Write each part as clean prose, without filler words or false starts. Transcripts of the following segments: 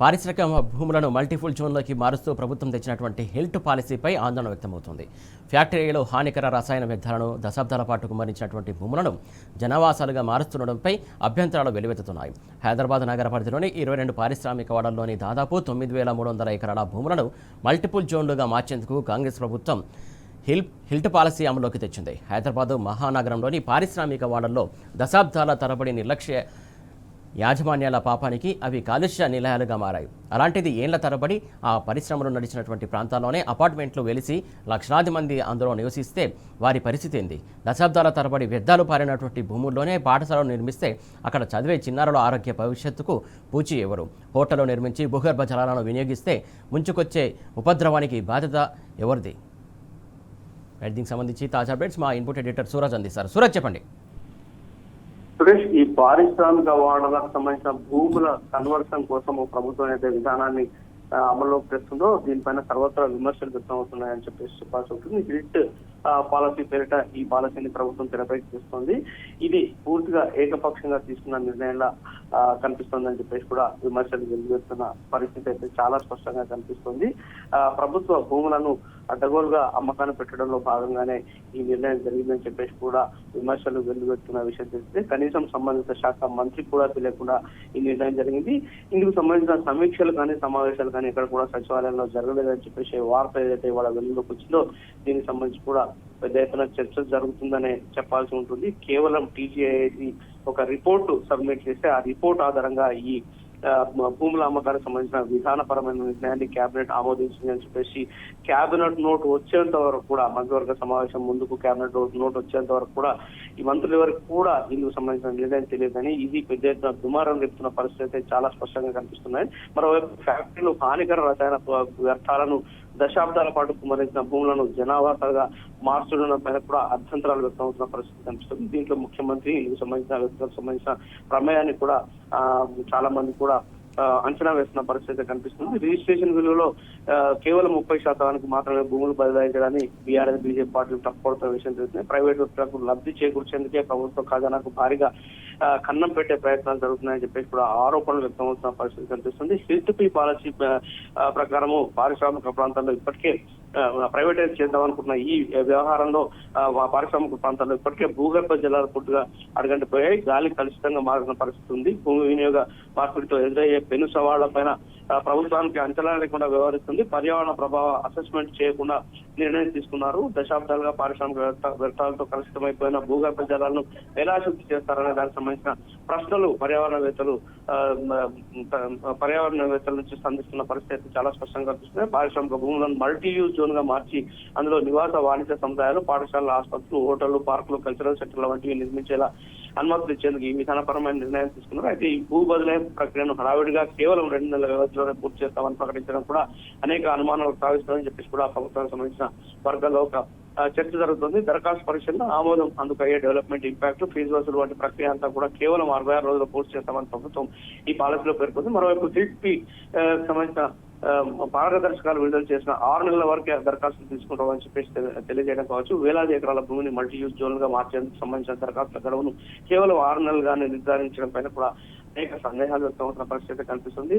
పారిశ్రామిక భూములను మల్టిపుల్ జోన్లోకి మారుస్తూ ప్రభుత్వం తెచ్చినటువంటి హెల్త్ పాలసీపై ఆందోళన వ్యక్తమవుతుంది. ఫ్యాక్టరీలో హానికర రసాయన వ్యర్థాలను దశాబ్దాల పాటు కుమ్మరించినటువంటి భూములను జనావాసాలుగా మారుస్తుండడంపై అభ్యంతరాలు వెలువెత్తుతున్నాయి. హైదరాబాద్ నగర పరిధిలోని 22 పారిశ్రామిక వాడల్లోని దాదాపు 9,300 ఎకరాల భూములను మల్టిపుల్ జోన్లుగా మార్చేందుకు కాంగ్రెస్ ప్రభుత్వం హెల్త్ పాలసీ అమలులోకి తెచ్చింది. హైదరాబాద్ మహానగరంలోని పారిశ్రామిక వాడల్లో దశాబ్దాల తరబడి నిర్లక్ష్య యాజమాన్యాల పాపానికి అవి కాలుష్య నిలయాలుగా మారాయి. అలాంటిది ఏళ్ల తరబడి ఆ పరిశ్రమలు నడిచినటువంటి ప్రాంతాల్లోనే అపార్ట్మెంట్లు వెలిసి లక్షలాది మంది అందులో నివసిస్తే వారి పరిస్థితి ఏంది? దశాబ్దాల తరబడి వ్యర్థాలు పారినటువంటి భూముల్లోనే పాఠశాలలు నిర్మిస్తే అక్కడ చదివే చిన్నారుల ఆరోగ్య భవిష్యత్తుకు పూచి ఎవరు? హోటళ్లు నిర్మించి భూగర్భ జలాలను వినియోగిస్తే ముంచుకొచ్చే ఉపద్రవానికి బాధ్యత ఎవరిది? దీనికి సంబంధించి తాజా అప్డేట్స్ మా ఇన్పుట్ ఎడిటర్ సూరజ్ అందిస్తారు. సూరజ్, చెప్పండి. సురేష్, ఈ పారిశ్రామిక వాడలకు సంబంధించిన భూముల కన్వర్షన్ కోసం ప్రభుత్వం అయితే విధానాన్ని అమల్లోకి తెస్తుందో దీనిపైన సర్వత్రా విమర్శలు వ్యక్తం అవుతున్నాయని చెప్పాల్సి ఉంటుంది. హిల్ట్ పాలసీ పేరిట ఈ పాలసీని ప్రభుత్వం తెరపైకి తెస్తుంది. ఇది పూర్తిగా ఏకపక్షంగా తీసుకున్న నిర్ణయంలా కనిపిస్తుందని చెప్పేసి కూడా విమర్శలు వెలువెత్తున్న పరిస్థితి అయితే చాలా స్పష్టంగా కనిపిస్తుంది. ప్రభుత్వ భూములను అడ్డగోలుగా అమ్మకాన్ని పెట్టడంలో భాగంగానే ఈ నిర్ణయం జరిగిందని చెప్పేసి కూడా విమర్శలు వెలువెత్తున్న విషయం తెలిస్తే కనీసం సంబంధిత శాఖ మంత్రి కూడా తెలియకుండా ఈ నిర్ణయం జరిగింది. ఇందుకు సంబంధించిన సమీక్షలు కానీ సమావేశాలు కానీ ఇక్కడ కూడా సచివాలయంలో జరగలేదని చెప్పేసి వార్త ఏదైతే ఇవాళ వెలుగులోకి వచ్చిందో దీనికి సంబంధించి కూడా పెద్ద ఎత్తున చర్చ జరుగుతుందనే చెప్పాల్సి ఉంటుంది. కేవలం టీజీఐసి ఒక రిపోర్టు సబ్మిట్ చేస్తే ఆ రిపోర్ట్ ఆధారంగా ఈ భూముల అమ్మకానికి సంబంధించిన విధానపరమైన నిర్ణయాన్ని కేబినెట్ ఆమోదించిందని చెప్పేసి కేబినెట్ నోట్ వచ్చేంత వరకు కూడా మంత్రివర్గ సమావేశం ముందుకు కేబినెట్ నోట్ వచ్చేంత వరకు కూడా ఈ మంత్రుల వరకు కూడా ఇందుకు సంబంధించిన నిర్ణయం తెలియదని ఇది పెద్ద ఎత్తున దుమారం రేపుతున్న పరిస్థితి చాలా స్పష్టంగా కనిపిస్తున్నాయి. మరోవైపు ఫ్యాక్టరీలు హానికర రసాయన వ్యర్థాలను దశాబ్దాల పాటు కుమ్మరించిన భూములను జనావాసాలుగా మార్చడం పైన కూడా అభ్యంతరాలు వ్యక్తం అవుతున్న పరిస్థితి కనిపిస్తుంది. దీంట్లో ముఖ్యమంత్రి ఇందుకు సంబంధించిన వ్యక్తులకు సంబంధించిన ప్రమేయాన్ని కూడా చాలా మంది కూడా అంచనా వేస్తున్న పరిస్థితి కనిపిస్తుంది. రిజిస్ట్రేషన్ విలువలో కేవలం 30% మాత్రమే భూములు బదలాయించడాన్ని బీఆర్ఎస్ బీజేపీ పార్టీలు తప్పుపడుతున్న విషయం తెలుస్తుంది. ప్రైవేట్ వ్యక్తులకు లబ్ధి చేకూర్చేందుకే ప్రభుత్వ ఖజానాకు భారీగా కన్నం పెట్టే ప్రయత్నాలు జరుగుతున్నాయని చెప్పేసి కూడా ఆరోపణలు వ్యక్తమవుతున్న పరిస్థితి కనిపిస్తుంది. హెల్త్ పాలసీ ప్రకారము పారిశ్రామిక ప్రాంతాల్లో ఇప్పటికే ప్రైవేటైజ్ చేద్దామనుకున్న ఈ వ్యవహారంలో పారిశ్రామిక ప్రాంతాల్లో ఇప్పటికే భూగర్భ జలాలు పూర్తిగా అడగంటిపోయాయి. గాలి కలుషితంగా మారిన పరిస్థితి ఉంది. భూమి వినియోగ మార్పిడితో ఎదురయ్యే పెను సవాళ్ల పైన ప్రభుత్వానికి అంచనా లేకుండా వ్యవహరిస్తుంది. పర్యావరణ ప్రభావ అసెస్మెంట్ చేయకుండా నిర్ణయం తీసుకున్నారు. దశాబ్దాలుగా పారిశ్రామిక వ్యర్థాలతో కలుషితమైపోయిన భూగర్భ జలాలను ఎలా శుద్ధి చేస్తారనే దానికి సంబంధించిన ప్రశ్నలు పర్యావరణవేత్తల నుంచి సంధిస్తున్న పరిస్థితి చాలా స్పష్టంగా కనిపిస్తున్నాయి. పారిశ్రామిక భూములను మల్టీ యూజ్ జోన్ గా మార్చి అందులో నివాస వాణిజ్య సముదాయాలు, పాఠశాలలు, ఆసుపత్రులు, హోటళ్లు, పార్కులు, కల్చరల్ సెంటర్ల వంటివి నిర్మించేలా అనుమతులు ఇచ్చేందుకు ఈ విధానపరమైన నిర్ణయం తీసుకున్నారు. అయితే ఈ భూ బదిలీ ప్రక్రియను హడావిడిగా కేవలం 2 నెలల వ్యవధిలోనే పూర్తి చేస్తామని ప్రకటించడం కూడా అనేక అనుమానాలు సాగిస్తామని చెప్పేసి కూడా ప్రభుత్వానికి సంబంధించిన వర్గాల్లో ఒక చర్చ జరుగుతుంది. దరఖాస్తు పరిశీలన, ఆమోదం, అందుకు అయ్యే డెవలప్మెంట్ ఇంపాక్ట్, ఫీజు వసూలు వంటి ప్రక్రియ అంతా కూడా కేవలం 66 రోజుల్లో పూర్తి చేస్తామని ప్రభుత్వం ఈ పాలసీలో పేర్కొంది. మరోవైపు సిపి సంబంధించిన మార్గదర్శకాలు విడుదల చేసిన 6 నెలల వరకే దరఖాస్తులు తీసుకుంటామని చెప్పేసి తెలియజేయడం కావచ్చు. వేలాది ఎకరాల భూమిని మల్టీ యూజ్ జోన్ గా మార్చేందుకు సంబంధించిన దరఖాస్తుల గడువును కేవలం 6 నెలలుగానే నిర్ధారించడం పైన కూడా అనేక సందేహాలు వ్యక్తం అవుతున్న పరిస్థితి కనిపిస్తుంది.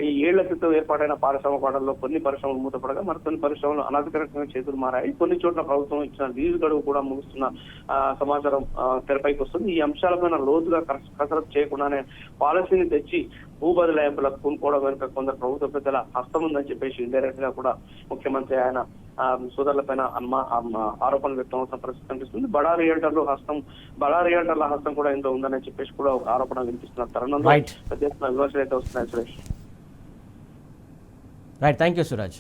ఈ 7 ఏళ్ల క్రితం ఏర్పాటైన పారిశ్రామిక వాడల్లో కొన్ని పరిశ్రమలు మూతపడగా మరికొన్ని పరిశ్రమలు అనధికారికంగా చేతులు మారాయి. కొన్ని చోట్ల ప్రభుత్వం ఇచ్చిన లీజు గడువు కూడా ముగుస్తున్న సమాచారం తెరపైకి వస్తుంది. ఈ అంశాలపైన లోతుగా కసరత్తు చేయకుండానే పాలసీని తెచ్చి భూ బదలాయింపులకు పూనుకోవడం వెనుక కొందరు ప్రభుత్వ పెద్దల హస్తం ఉందని చెప్పేసి ఇండైరెక్ట్ గా కూడా ముఖ్యమంత్రి ఆయన సోదరులపైన ఆరోపణలు వ్యక్తం అవుతున్న పరిస్థితి కనిపిస్తుంది. బడా రియల్టర్ల హస్తం కూడా ఎంతో ఉందని చెప్పేసి కూడా ఒక ఆరోపణ వినిపిస్తున్న తరుణంలో పెద్ద ఎత్తున విమర్శలు అయితే వస్తున్నాయి. Suresh, right, thank you Suraj.